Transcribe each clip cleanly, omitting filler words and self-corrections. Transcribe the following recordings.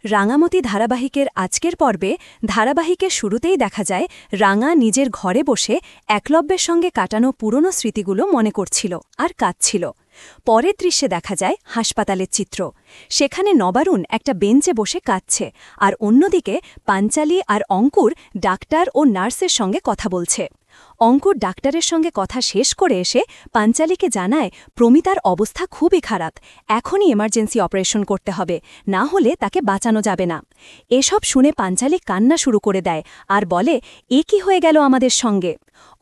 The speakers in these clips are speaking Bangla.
রাঙামতি ধারাবাহিকের আজকের পর্বে ধারাবাহিকের শুরুতেই দেখা যায় রাঙা নিজের ঘরে বসে একলব্যের সঙ্গে কাটানো পুরনো স্মৃতিগুলো মনে করছিল আর কাঁদছিল। পরের দৃশ্যে দেখা যায় হাসপাতালের চিত্র। সেখানে নবারুণ একটা বেঞ্চে বসে কাঁদছে, আর অন্যদিকে পাঞ্চালি আর অঙ্কুর ডাক্তার ও নার্সের সঙ্গে কথা বলছে। অঙ্কুর ডাক্তারের সঙ্গে কথা শেষ করে এসে পাঞ্চালিকে জানায় প্রমিতার অবস্থা খুবই খারাপ, এখনই এমার্জেন্সি অপারেশন করতে হবে, না হলে তাকে বাঁচানো যাবে না। এসব শুনে পাঞ্চালি কান্না শুরু করে দেয় আর বলে, এ কি হয়ে গেল আমাদের সঙ্গে।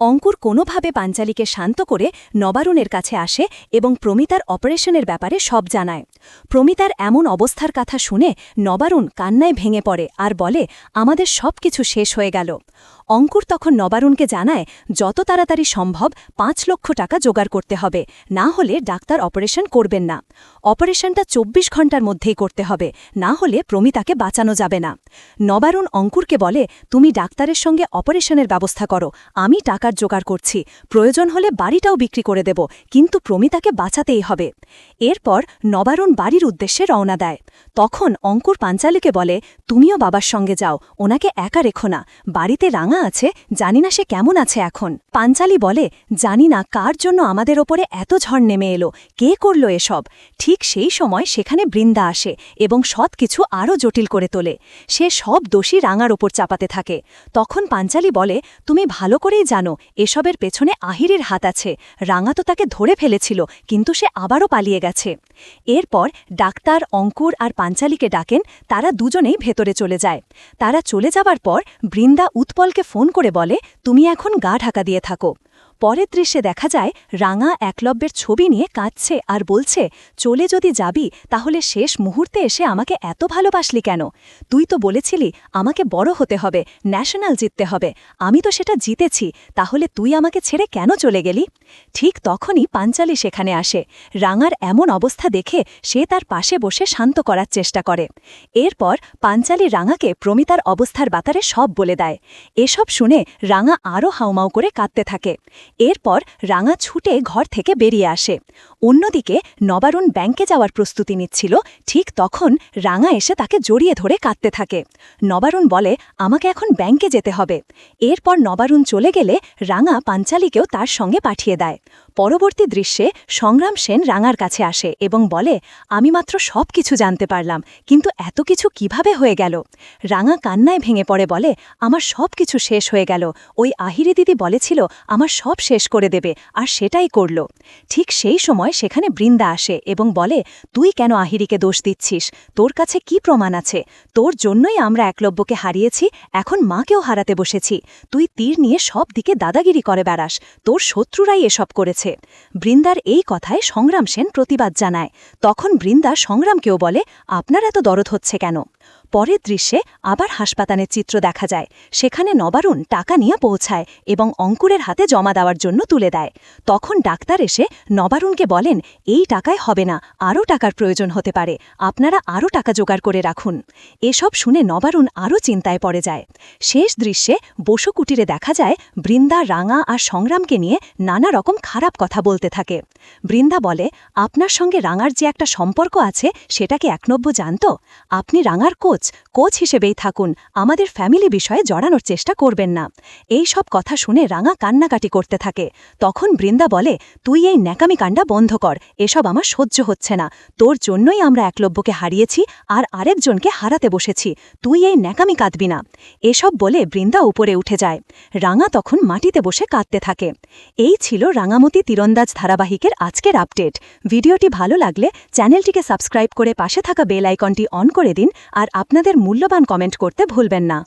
অঙ্কুর কোনোভাবে পাঞ্চালিকে শান্ত করে নবারুণের কাছে আসে এবং প্রমিতার অপারেশনের ব্যাপারে সব জানায়। প্রমিতার এমন অবস্থার কথা শুনে নবারুণ কান্নায় ভেঙে পড়ে আর বলে, আমাদের সব কিছু শেষ হয়ে গেল। অঙ্কুর তখন নবারুণকে জানায় যত তাড়াতাড়ি সম্ভব ৫ লক্ষ টাকা জোগাড় করতে হবে, না হলে ডাক্তার অপারেশন করবেন না। অপারেশনটা ২৪ ঘণ্টার মধ্যেই করতে হবে, না হলে প্রমিতাকে বাঁচানো যাবে না। নবারুণ অঙ্কুরকে বলে, তুমি ডাক্তারের সঙ্গে অপারেশনের ব্যবস্থা করো, আমি টাকার জোগাড় করছি, প্রয়োজন হলে বাড়িটাও বিক্রি করে দেব, কিন্তু প্রমিতাকে বাঁচাতেই হবে। এরপর নবারুণ বাড়ির উদ্দেশ্যে রওনা দেয়। তখন অঙ্কুর পাঞ্চালিকে বলে, তুমিও বাবার সঙ্গে যাও, ওনাকে একা রেখো না, বাড়িতে রাঙা আছে, জানি না সে কেমন আছে এখন। পাঞ্চালি বলে, জানি না কার জন্য আমাদের ওপরে এত ঝড় নেমে এলো, কে করল এসব। ঠিক সেই সময় সেখানে বৃন্দা আসে এবং সৎ কিছু আরও জটিল করে তোলে। সে সব দোষী রাঙার ওপর চাপাতে থাকে। তখন পাঞ্চালি বলে, তুমি ভালো করেই জানো এসবের পেছনে আহিরের হাত আছে, রাঙা তো তাকে ধরে ফেলেছিল, কিন্তু সে আবারও পালিয়ে গেছে। এরপর ডাক্তার অঙ্কুর আর পাঞ্চালিকে ডাকেন, তারা দুজনেই ভেতরে চলে যায়। তারা চলে যাবার পর বৃন্দা উৎপলকে ফোন করে বলে, তুমি এখন গা ঢাকা দিয়ে থাকো। পরের দৃশ্যে দেখা যায় রাঙা একলব্যের ছবি নিয়ে কাঁদছে আর বলছে, চলে যদি যাবি তাহলে শেষ মুহূর্তে এসে আমাকে এত ভালোবাসলি কেন? তুই তো বলেছিলি আমাকে বড় হতে হবে, ন্যাশনাল জিততে হবে, আমি তো সেটা জিতেছি, তাহলে তুই আমাকে ছেড়ে কেন চলে গেলি? ঠিক তখনই পাঞ্চালি সেখানে আসে। রাঙার এমন অবস্থা দেখে সে তার পাশে বসে শান্ত করার চেষ্টা করে। এরপর পাঞ্চালি রাঙাকে প্রমিতার অবস্থার ব্যাপারে সব বলে দেয়। এসব শুনে রাঙা আরও হাউমাউ করে কাঁদতে থাকে। এরপর রাঙা ছুটে ঘর থেকে বেরিয়ে আসে। অন্যদিকে নবারুণ ব্যাংকে যাওয়ার প্রস্তুতি নিচ্ছিল, ঠিক তখন রাঙা এসে তাকে জড়িয়ে ধরে কাঁদতে থাকে। নবারুণ বলে, আমাকে এখন ব্যাংকে যেতে হবে। এরপর নবারুণ চলে গেলে রাঙা পাঞ্চালিকেও তার সঙ্গে পাঠিয়ে দেয়। পরবর্তী দৃশ্যে সংগ্রাম সেন রাঙার কাছে আসে এবং বলে, আমি মাত্র সব কিছু জানতে পারলাম, কিন্তু এত কিছু কিভাবে হয়ে গেল? রাঙা কান্নায় ভেঙে পড়ে বলে, আমার সব কিছু শেষ হয়ে গেল, ওই আহিরি দিদি বলেছিল আমার সব শেষ করে দেবে, আর সেটাই করল। ঠিক সেই সময় সেখানে বৃন্দা আসে এবং বলে, তুই কেন আহিরিকে দোষ দিচ্ছিস? তোর কাছে কি প্রমাণ আছে? তোর জন্যই আমরা একলব্যকে হারিয়েছি, এখন মাকেও হারাতে বসেছি। তুই তীর নিয়ে সব দিকে দাদাগিরি করে বেড়াস, তোর শত্রুরাই এসব করেছে। বৃন্দার এই কথায় সংগ্রাম সেন প্রতিবাদ জানায়। তখন বৃন্দা সংগ্রামকেও বলে, আপনার এত দরদ হচ্ছে কেন? পরের দৃশ্যে আবার হাসপাতালের চিত্র দেখা যায়। সেখানে নবারুণ টাকা নিয়ে পৌঁছায় এবং অঙ্কুরের হাতে জমা দেওয়ার জন্য তুলে দেয়। তখন ডাক্তার এসে নবারুণকে বলেন, এই টাকায় হবে না, আরও টাকার প্রয়োজন হতে পারে, আপনারা আরও টাকা জোগাড় করে রাখুন। এসব শুনে নবারুণ আরও চিন্তায় পড়ে যায়। শেষ দৃশ্যে বসু কুটিরে দেখা যায় বৃন্দা রাঙা আর সংগ্রামকে নিয়ে নানা রকম খারাপ কথা বলতে থাকে। বৃন্দা বলে, আপনার সঙ্গে রাঙার যে একটা সম্পর্ক আছে সেটা কি একলব্য জানত? আপনি রাঙার কোচ হিসেবেই থাকুন, আমাদের ফ্যামিলি বিষয়ে জড়ানোর চেষ্টা করবেন না। এই সব কথা শুনে রাঙা কান্নাকাটি করতে থাকে। তখন বৃন্দা বলে, তুই এই ন্যাকামি কাণ্ডা বন্ধ কর, এসব আমার সহ্য হচ্ছে না, তোর জন্যই আমরা একলব্যকে হারিয়েছি আর আরেকজনকে হারাতে বসেছি, তুই এই ন্যাকামি কাঁদবি না। এসব বলে বৃন্দা উপরে উঠে যায়। রাঙা তখন মাটিতে বসে কাঁদতে থাকে। এই ছিল রাঙামতি তীরন্দাজ ধারাবাহিকের আজকের আপডেট। ভিডিওটি ভালো লাগলে চ্যানেলটিকে সাবস্ক্রাইব করে পাশে থাকা বেল আইকনটি অন করে দিন আর আপনাদের মূল্যবান কমেন্ট করতে ভুলবেন না।